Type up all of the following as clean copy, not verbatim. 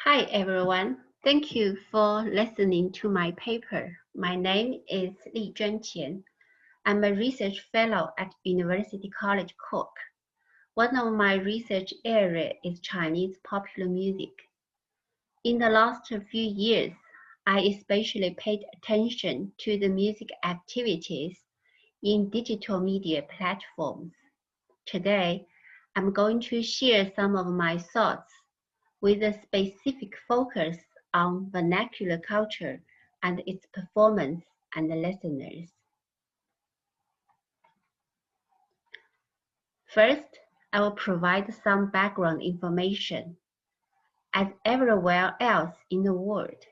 Hi everyone, thank you for listening to my paper. My name is Lijuan Qian. I'm a research fellow at University College Cork. One of my research areas is Chinese popular music. In the last few years, I especially paid attention to the music activities in digital media platforms. Today, I'm going to share some of my thoughts with a specific focus on vernacular culture and its performance and listeners. First, I will provide some background information. As everywhere else in the world,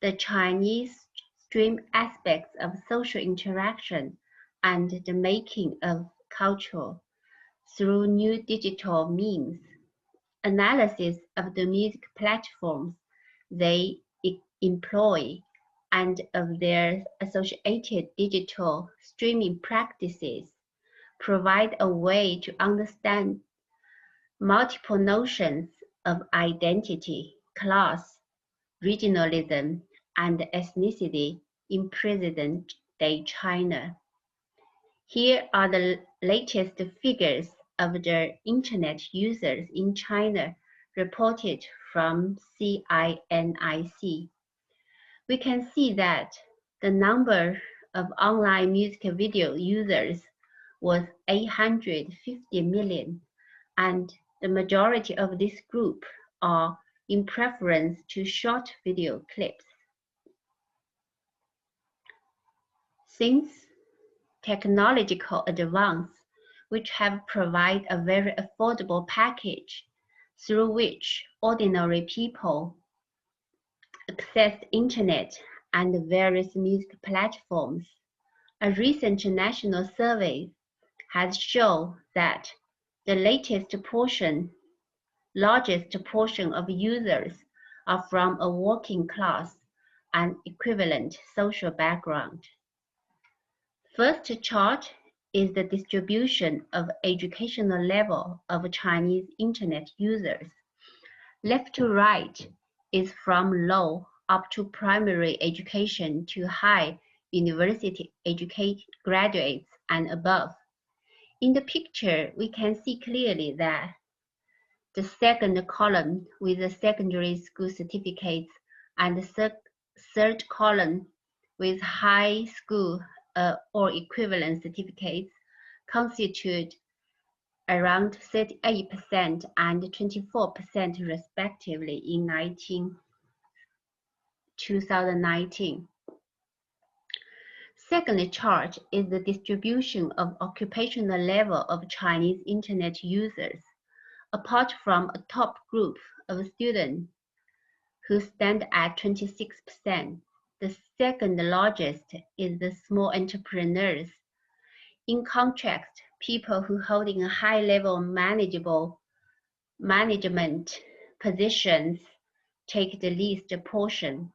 the Chinese stream aspects of social interaction and the making of culture through new digital means. Analysis of the music platforms they employ and of their associated digital streaming practices provide a way to understand multiple notions of identity, class, regionalism, and ethnicity in present-day China. Here are the latest figures of the Internet users in China reported from CINIC. We can see that the number of online music video users was 850 million, and the majority of this group are in preference to short video clips. Since technological advance, which have provided a very affordable package through which ordinary people access the internet and various music platforms. A recent national survey has shown that the largest portion of users are from a working class and equivalent social background. First chart is the distribution of educational level of Chinese internet users. Left to right is from low up to primary education to high university educated graduates and above. In the picture, we can see clearly that the second column with the secondary school certificates and the third column with high school or equivalent certificates constitute around 38% and 24% respectively in 2019. Second chart is the distribution of occupational level of Chinese internet users. Apart from a top group of students who stand at 26%, the second largest is the small entrepreneurs. In contrast, people who hold in a high-level management positions take the least portion.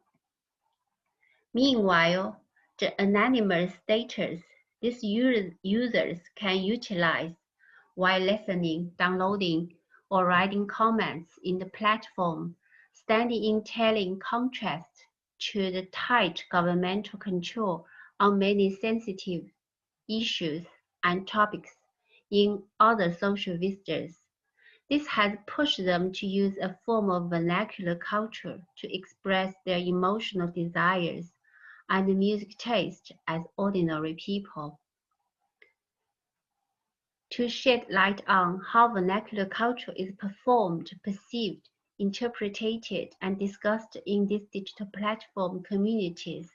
Meanwhile, the anonymous status these users can utilize while listening, downloading, or writing comments in the platform stand in telling contrast to the tight governmental control on many sensitive issues and topics in other social visitors. This has pushed them to use a form of vernacular culture to express their emotional desires and music taste as ordinary people. To shed light on how vernacular culture is performed, perceived, interpreted, and discussed in these digital platform communities,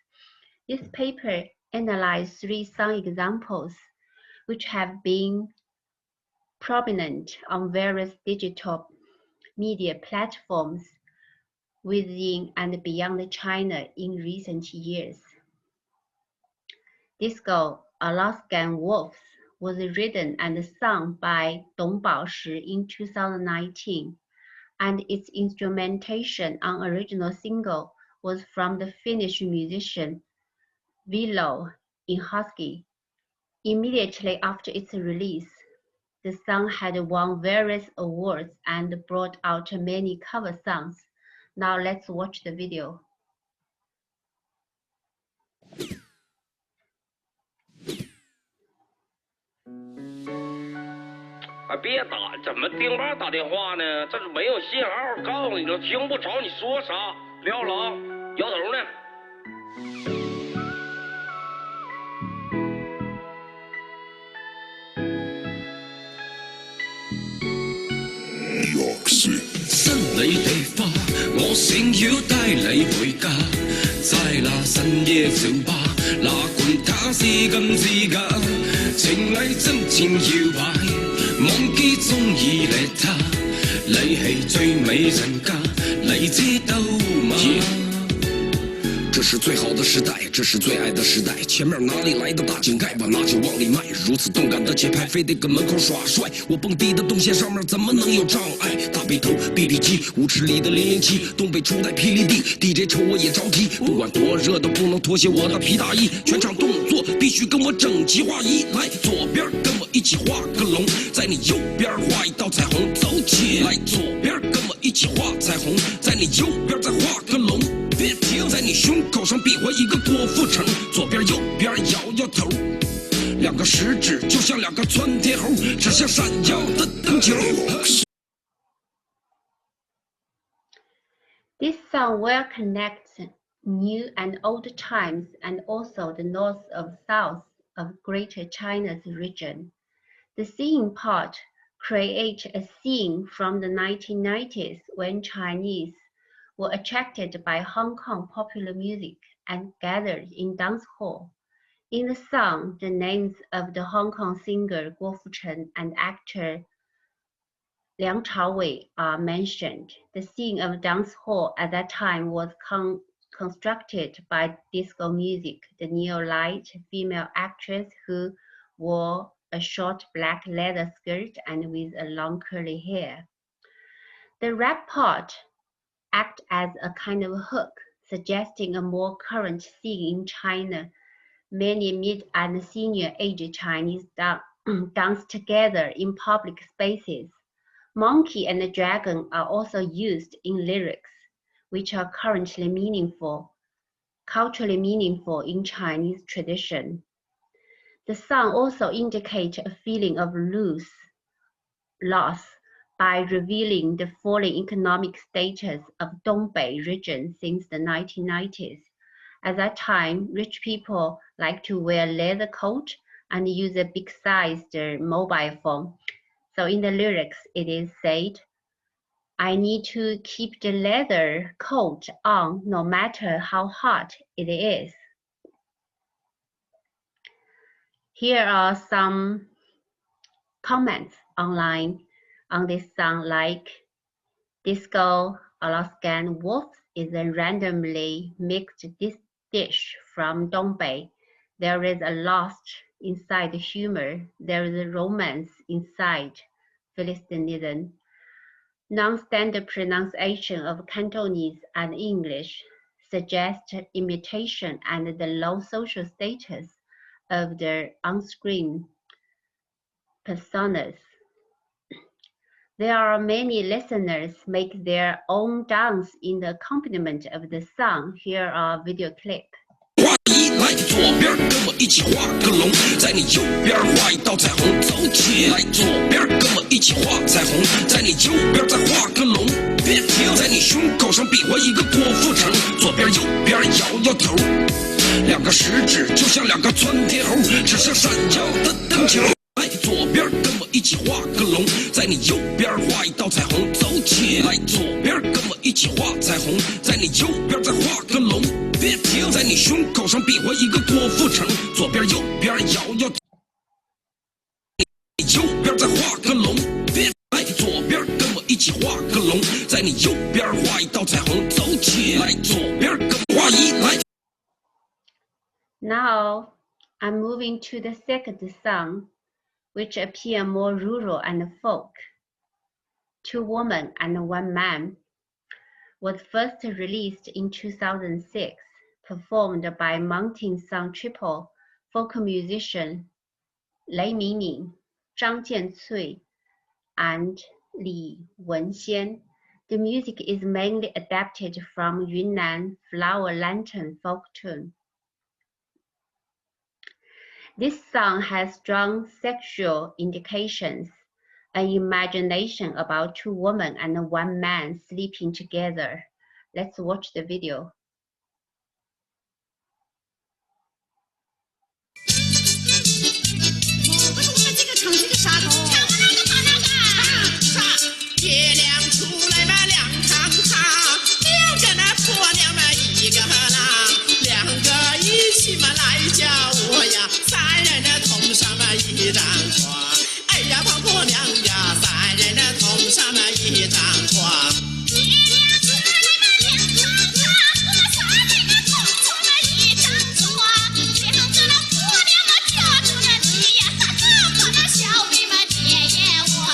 this paper analyzed 3 song examples which have been prominent on various digital media platforms within and beyond China in recent years. Disco Alaskan Wolves was written and sung by Dong Baoshi in 2019, and its instrumentation on original single was from the Finnish musician Vilo Inhaski. Immediately after its release, the song had won various awards and brought out many cover songs Now let's watch the video. 别打，怎么丁爸打电话呢？这是没有信号，告诉你了，听不着你说啥。撂了啊，摇头呢。新你地花，我想要帶你回家。在那深夜酒吧，哪管他是咁自假，情侶真情搖擺，忘記中意你他，你係最美人家，你知道嗎？ 這是最好的時代，這是最愛的時代。前面哪裡來的大井蓋，我拿就往裡邁。如此動感的節拍，非得跟門口耍帥。我蹦迪的動線上面怎麼能有障礙？大背頭、臂力肌，舞池裡的007，東北初代霹靂地 ，DJ 瞅我也着急。不管多熱都不能脫下我的皮大衣，全場動作必須跟我整齊劃一。來左邊跟我一起畫個龍，在你右邊畫一道彩虹，走起來左邊跟我一起畫彩虹，在你右邊再畫個龍。 別停，在你胸口上比劃一個郭富城，左邊右邊搖搖頭，兩個食指就像兩個窜天猴，指向閃耀的燈球。This song well connects new and old times and also the north of south of Greater China's region. The singing part creates a scene from the 1990s when Chinese were attracted by Hong Kong popular music and gathered in dance hall. In the song, the names of the Hong Kong singer Guo Fuchen and actor Liang Chaowei are mentioned. The scene of dance hall at that time was constructed by disco music. The neo-light female actress who wore a short black leather skirt and with a long curly hair. The rap part act as a kind of hook, suggesting a more current scene in China. Many mid and senior age Chinese dance together in public spaces. Monkey and the dragon are also used in lyrics, which are currently culturally meaningful in Chinese tradition. The song also indicates a feeling of loss, by revealing the falling economic status of Dongbei region since the 1990s. At that time, rich people like to wear leather coat and use a big-sized mobile phone. So in the lyrics, it is said, I need to keep the leather coat on no matter how hot it is. Here are some comments online on this song, like Disco Alaskan Wolf is a randomly mixed dish from Dongbei. There is a lost inside the humor. There is a romance inside Philistinism. Non-standard pronunciation of Cantonese and English suggests imitation and the low social status of the on-screen personas. There are many listeners make their own dance in the accompaniment of the song. Here are video clip. 画一来，左边跟我一起画个龙，在你右边画一道彩虹，走起来，左边跟我一起画彩虹，在你右边再画个龙，别停，在你胸口上比划一个郭富城，左边右边摇摇头，两个食指就像两个窜天猴，指向闪耀的灯球。 左边跟我一起画个龙，在你右边画一道彩虹，走起来，左边跟我一起画彩虹，在你右边再画个龙，别停，在你胸口上比划一个郭富城，左边右边摇摇头，右边再画个龙，别来，左边跟我一起画个龙，在你右边画一道彩虹，走起来，左边跟我画一来。Now I'm moving to the second song, which appear more rural and folk. Two Women and One Man was first released in 2006, performed by Mountain Song Triple folk musician Lei Mingming, Zhang Jiancui, and Lijuan Qian. The music is mainly adapted from Yunnan flower lantern folk tune. This song has strong sexual indications, an imagination about two women and one man sleeping together. Let's watch the video. 月亮出来嘛亮堂堂，两个那婆娘嘛一个郎，两个一起嘛来叫我呀，三人的同上嘛一张床。哎呀，胖婆娘呀，三人的同上嘛一张床。月亮出来嘛亮堂堂，我们三人的同上嘛一张床，两个那婆娘嘛跳出了地呀，哈哈，把那小妹嘛接也我。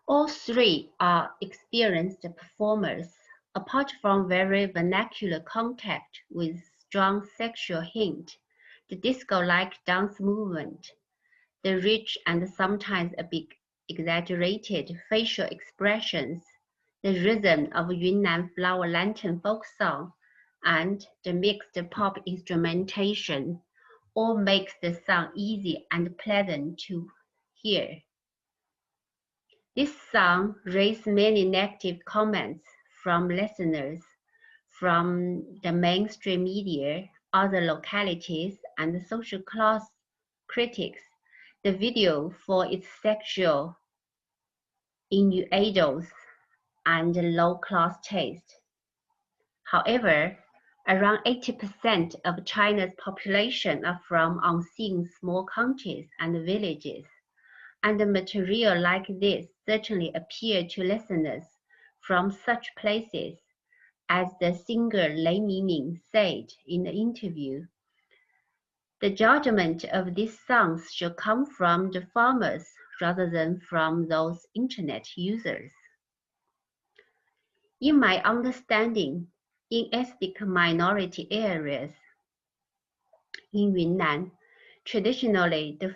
All three are experienced performers. Apart from very vernacular contact with strong sexual hint, the disco-like dance movement, the rich and sometimes a bit exaggerated facial expressions, the rhythm of Yunnan flower lantern folk song, and the mixed pop instrumentation all makes the song easy and pleasant to hear. This song raised many negative comments from listeners from the mainstream media, other localities, and social class critics. The video for its sexual innuendos and low-class taste. However, around 80% of China's population are from unseen small counties and villages, and the material like this certainly appealed to listeners from such places, as the singer Lei Miming said in the interview. The judgment of these songs should come from the farmers rather than from those internet users. In my understanding, in ethnic minority areas in Yunnan, traditionally the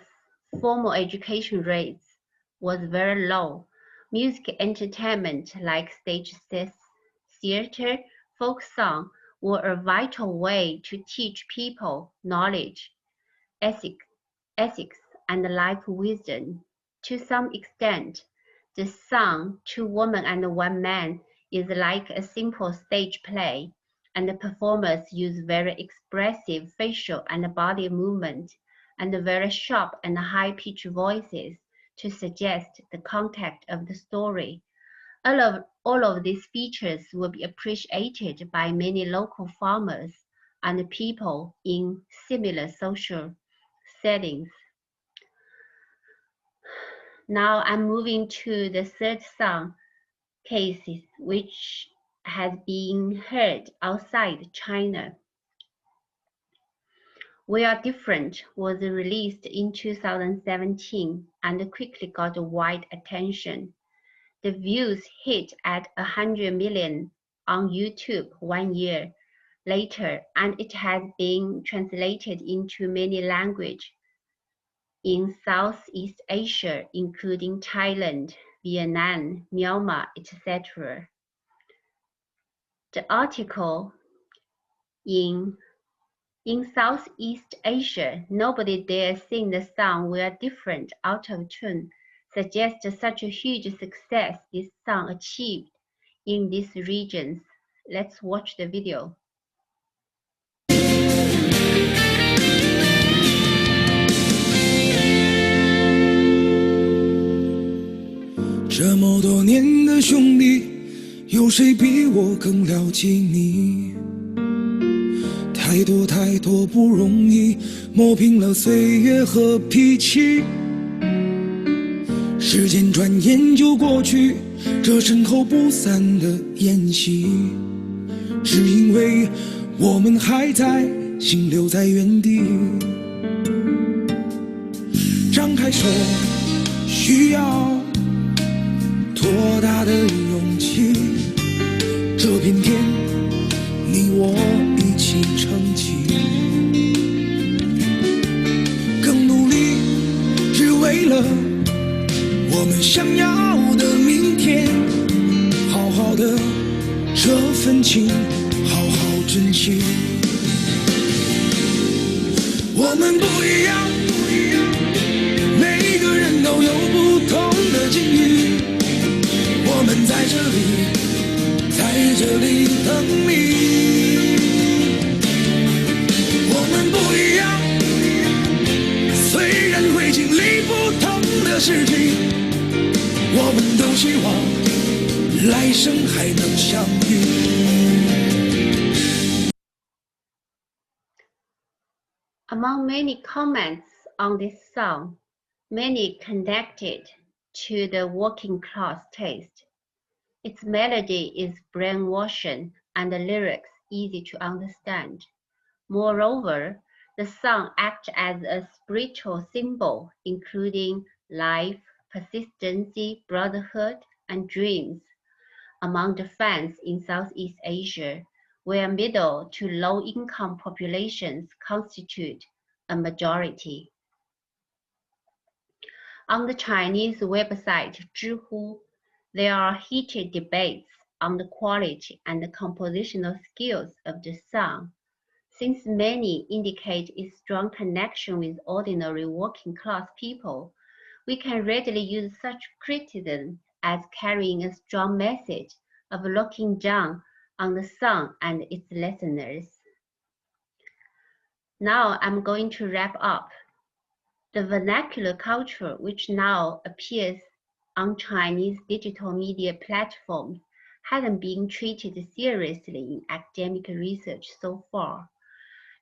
formal education rates was very low. Music entertainment like stage theater, folk song were a vital way to teach people knowledge, ethics, and life wisdom. To some extent, the song Two Women and One Man is like a simple stage play, and the performers use very expressive facial and body movement and very sharp and high-pitched voices to suggest the content of the story. All of these features will be appreciated by many local farmers and people in similar social settings. Now I'm moving to the third song, Cases, which has been heard outside China. We Are Different was released in 2017 and quickly got wide attention. The views hit at 100 million on YouTube 1 year later, and it has been translated into many languages in Southeast Asia, including Thailand, Vietnam, Myanmar, etc. The article in Southeast Asia, nobody dares sing the song We Are Different out of tune, suggests such a huge success this song achieved in these regions. Let's watch the video. 这么多年的兄弟，有谁比我更了解你？太多太多不容易，磨平了岁月和脾气。时间转眼就过去，这身后不散的宴席，只因为我们还在，心留在原地。张开手，需要多大的勇气？这片天，你我一起撑起，更努力，只为了我们想要的明天。这份情好好珍惜。我们不一样，每个人都有不同的境遇。我们在这里等你。我们不一样，虽然会经历不同的事情，我们都希望来生还能相遇。Among many comments on this song, many connected to the working class taste. Its melody is brainwashing and the lyrics easy to understand. Moreover, the song acts as a spiritual symbol, including life, persistency, brotherhood, and dreams among the fans in Southeast Asia, where middle to low-income populations constitute a majority. On the Chinese website Zhihu, there are heated debates on the quality and the compositional skills of the song, since many indicate its strong connection with ordinary working-class people. We can readily use such criticism as carrying a strong message of looking down on the song and its listeners. Now I'm going to wrap up. The vernacular culture, which now appears on Chinese digital media platforms, hasn't been treated seriously in academic research so far,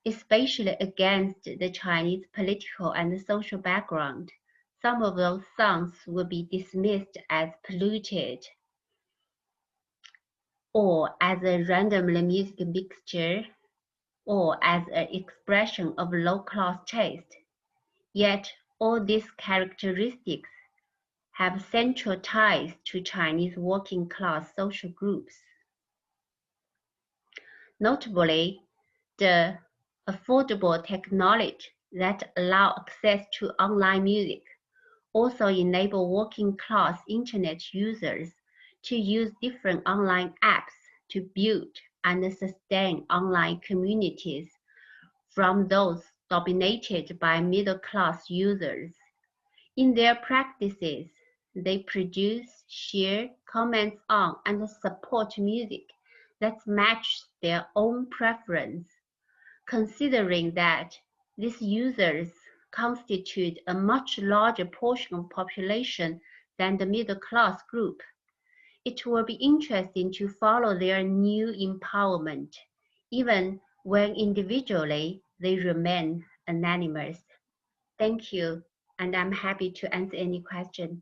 especially against the Chinese political and social background. Some of those songs will be dismissed as polluted or as a randomly music mixture or as an expression of low-class taste. Yet all these characteristics have central ties to Chinese working-class social groups. Notably, the affordable technology that allow access to online music also enable working-class internet users to use different online apps to build and sustain online communities from those dominated by middle-class users. In their practices, they produce, share, comment on, and support music that matches their own preference. Considering that these users constitute a much larger portion of population than the middle-class group, it will be interesting to follow their new empowerment, even when individually they remain anonymous. Thank you, and I'm happy to answer any question.